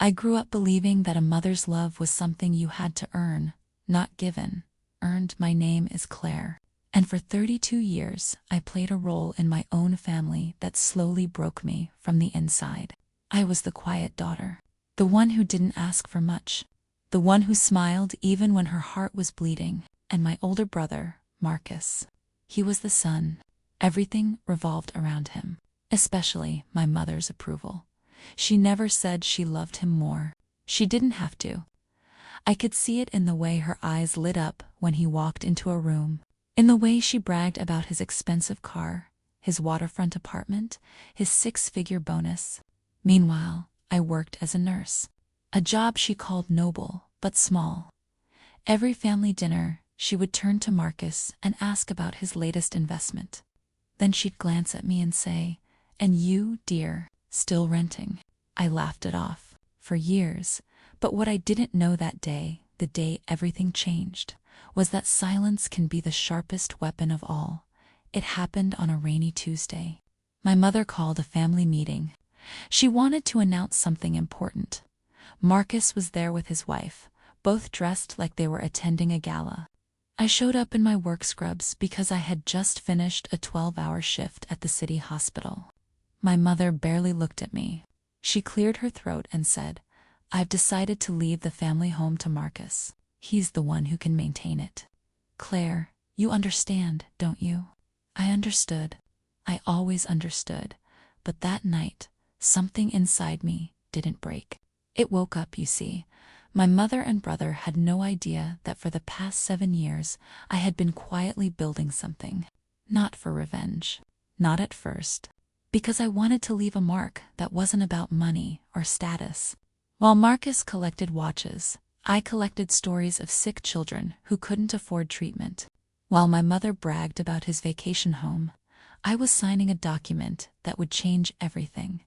I grew up believing that a mother's love was something you had to earn, not given. Earned. My name is Claire. And for 32 years, I played a role in my own family that slowly broke me from the inside. I was the quiet daughter. The one who didn't ask for much. The one who smiled even when her heart was bleeding. And my older brother, Marcus. He was the son. Everything revolved around him. Especially my mother's approval. She never said she loved him more. She didn't have to. I could see it in the way her eyes lit up when he walked into a room. In the way she bragged about his expensive car, his waterfront apartment, his 6-figure bonus. Meanwhile, I worked as a nurse. A job she called noble, but small. Every family dinner, she would turn to Marcus and ask about his latest investment. Then she'd glance at me and say, "And you, dear, still renting?" I laughed it off. For years. But what I didn't know that day, the day everything changed, was that silence can be the sharpest weapon of all. It happened on a rainy Tuesday. My mother called a family meeting. She wanted to announce something important. Marcus was there with his wife, both dressed like they were attending a gala. I showed up in my work scrubs because I had just finished a 12-hour shift at the city hospital. My mother barely looked at me. She cleared her throat and said, "I've decided to leave the family home to Marcus. He's the one who can maintain it." Claire, you understand, don't you? I understood. I always understood. But that night, something inside me didn't break. It woke up, you see. My mother and brother had no idea that for the past 7 years, I had been quietly building something. Not for revenge. Not at first. Because I wanted to leave a mark that wasn't about money or status. While Marcus collected watches, I collected stories of sick children who couldn't afford treatment. While my mother bragged about his vacation home, I was signing a document that would change everything.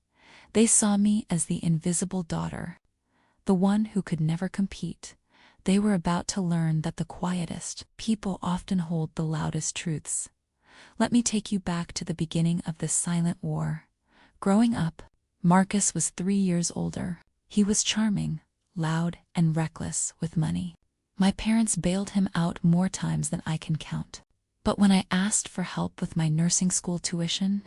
They saw me as the invisible daughter, the one who could never compete. They were about to learn that the quietest people often hold the loudest truths. Let me take you back to the beginning of this silent war. Growing up, Marcus was 3 years older. He was charming, loud, and reckless with money. My parents bailed him out more times than I can count. But when I asked for help with my nursing school tuition,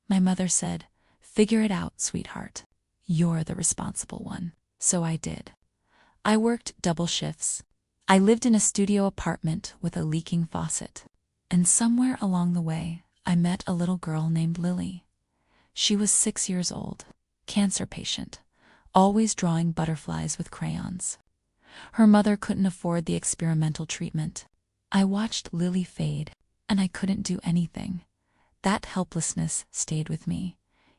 my mother said, "Figure it out, sweetheart. You're the responsible one." So I did. I worked double shifts. I lived in a studio apartment with a leaking faucet. And somewhere along the way, I met a little girl named Lily. She was 6 years old, cancer patient, always drawing butterflies with crayons. Her mother couldn't afford the experimental treatment. I watched Lily fade, and I couldn't do anything. That helplessness stayed with me.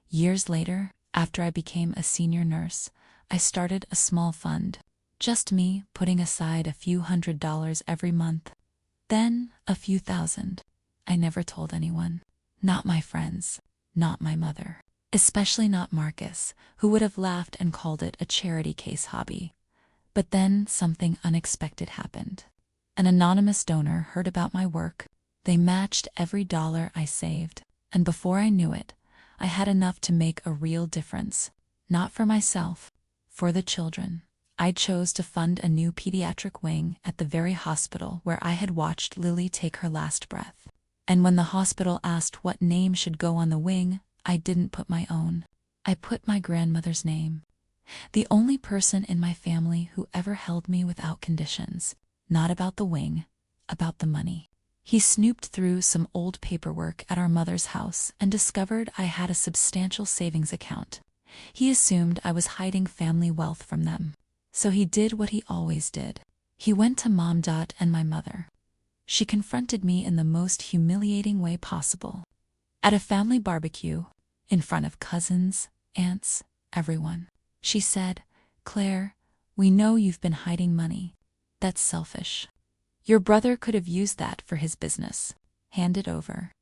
Years later, after I became a senior nurse, I started a small fund. Just me putting aside a few $100s every month. Then a few thousand. I never told anyone. Not my friends. Not my mother. Especially not Marcus, who would have laughed and called it a charity case hobby. But then something unexpected happened. An anonymous donor heard about my work. They matched every dollar I saved. And before I knew it, I had enough to make a real difference. Not for myself. For the children. I chose to fund a new pediatric wing at the very hospital where I had watched Lily take her last breath. And when the hospital asked what name should go on the wing, I didn't put my own. I put my grandmother's name. The only person in my family who ever held me without conditions. Not about the wing, about the money. He snooped through some old paperwork at our mother's house and discovered I had a substantial savings account. He assumed I was hiding family wealth from them. So he did what he always did. He went to Mom and my mother. She confronted me in the most humiliating way possible. At a family barbecue, in front of cousins, aunts, everyone. She said, "Claire, we know you've been hiding money. That's selfish. Your brother could have used that for his business. Hand it over."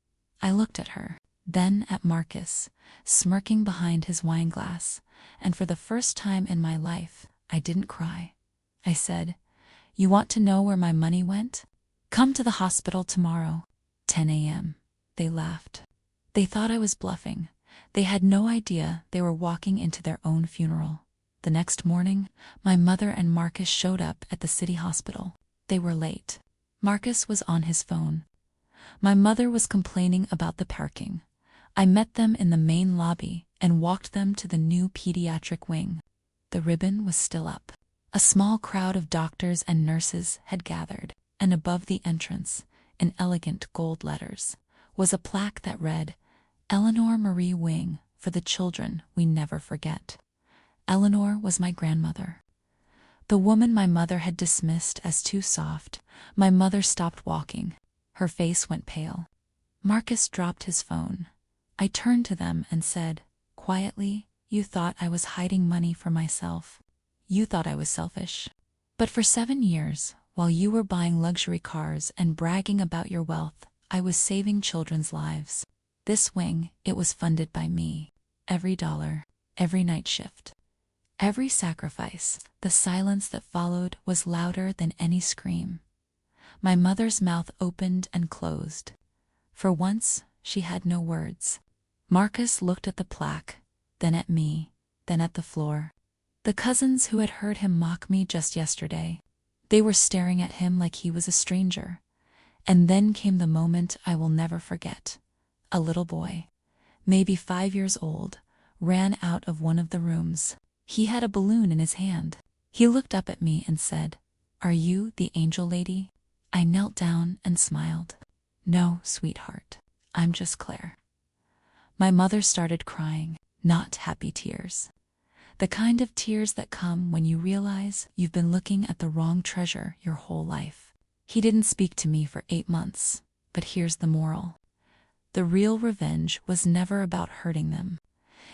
I looked at her, then at Marcus, smirking behind his wine glass, and for the first time in my life, I didn't cry. I said, "You want to know where my money went? Come to the hospital tomorrow, 10 a.m. They laughed. They thought I was bluffing. They had no idea they were walking into their own funeral. The next morning, my mother and Marcus showed up at the city hospital. They were late. Marcus was on his phone. My mother was complaining about the parking. I met them in the main lobby and walked them to the new pediatric wing. The ribbon was still up. A small crowd of doctors and nurses had gathered, and above the entrance, in elegant gold letters, was a plaque that read, "Eleanor Marie Wing, for the children we never forget." Eleanor was my grandmother. The woman my mother had dismissed as too soft. My mother stopped walking. Her face went pale. Marcus dropped his phone. I turned to them and said, quietly, "You thought I was hiding money for myself. You thought I was selfish. But for 7 years, while you were buying luxury cars and bragging about your wealth, I was saving children's lives. This wing, it was funded by me. Every dollar, every night shift, every sacrifice." The silence that followed was louder than any scream. My mother's mouth opened and closed. For once, she had no words. Marcus looked at the plaque, then at me, then at the floor. The cousins who had heard him mock me just yesterday, they were staring at him like he was a stranger. And then came the moment I will never forget. A little boy, maybe 5 years old, ran out of one of the rooms. He had a balloon in his hand. He looked up at me and said, "Are you the angel lady?" I knelt down and smiled. "No, sweetheart, I'm just Claire." My mother started crying, not happy tears. The kind of tears that come when you realize you've been looking at the wrong treasure your whole life. He didn't speak to me for 8 months, but here's the moral. The real revenge was never about hurting them.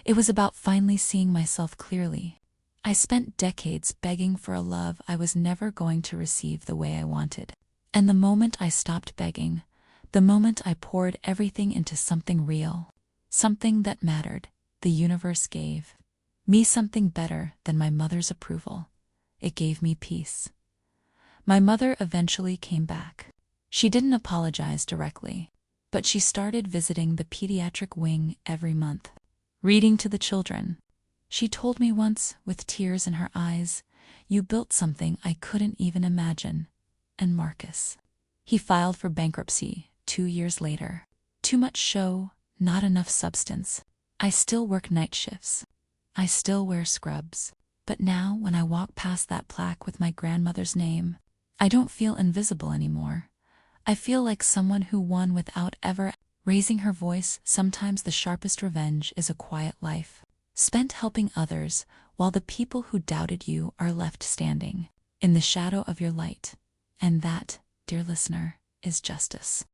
It was about finally seeing myself clearly. I spent decades begging for a love I was never going to receive the way I wanted. And the moment I stopped begging, the moment I poured everything into something real, something that mattered, the universe gave me something better than my mother's approval. It gave me peace. My mother eventually came back. She didn't apologize directly, but she started visiting the pediatric wing every month, reading to the children. She told me once, with tears in her eyes, "You built something I couldn't even imagine." And Marcus, he filed for bankruptcy 2 years later. Too much show, not enough substance. I still work night shifts. I still wear scrubs. But now, when I walk past that plaque with my grandmother's name, I don't feel invisible anymore. I feel like someone who won without ever raising her voice. Sometimes the sharpest revenge is a quiet life, spent helping others while the people who doubted you are left standing in the shadow of your light. And that, dear listener, is justice.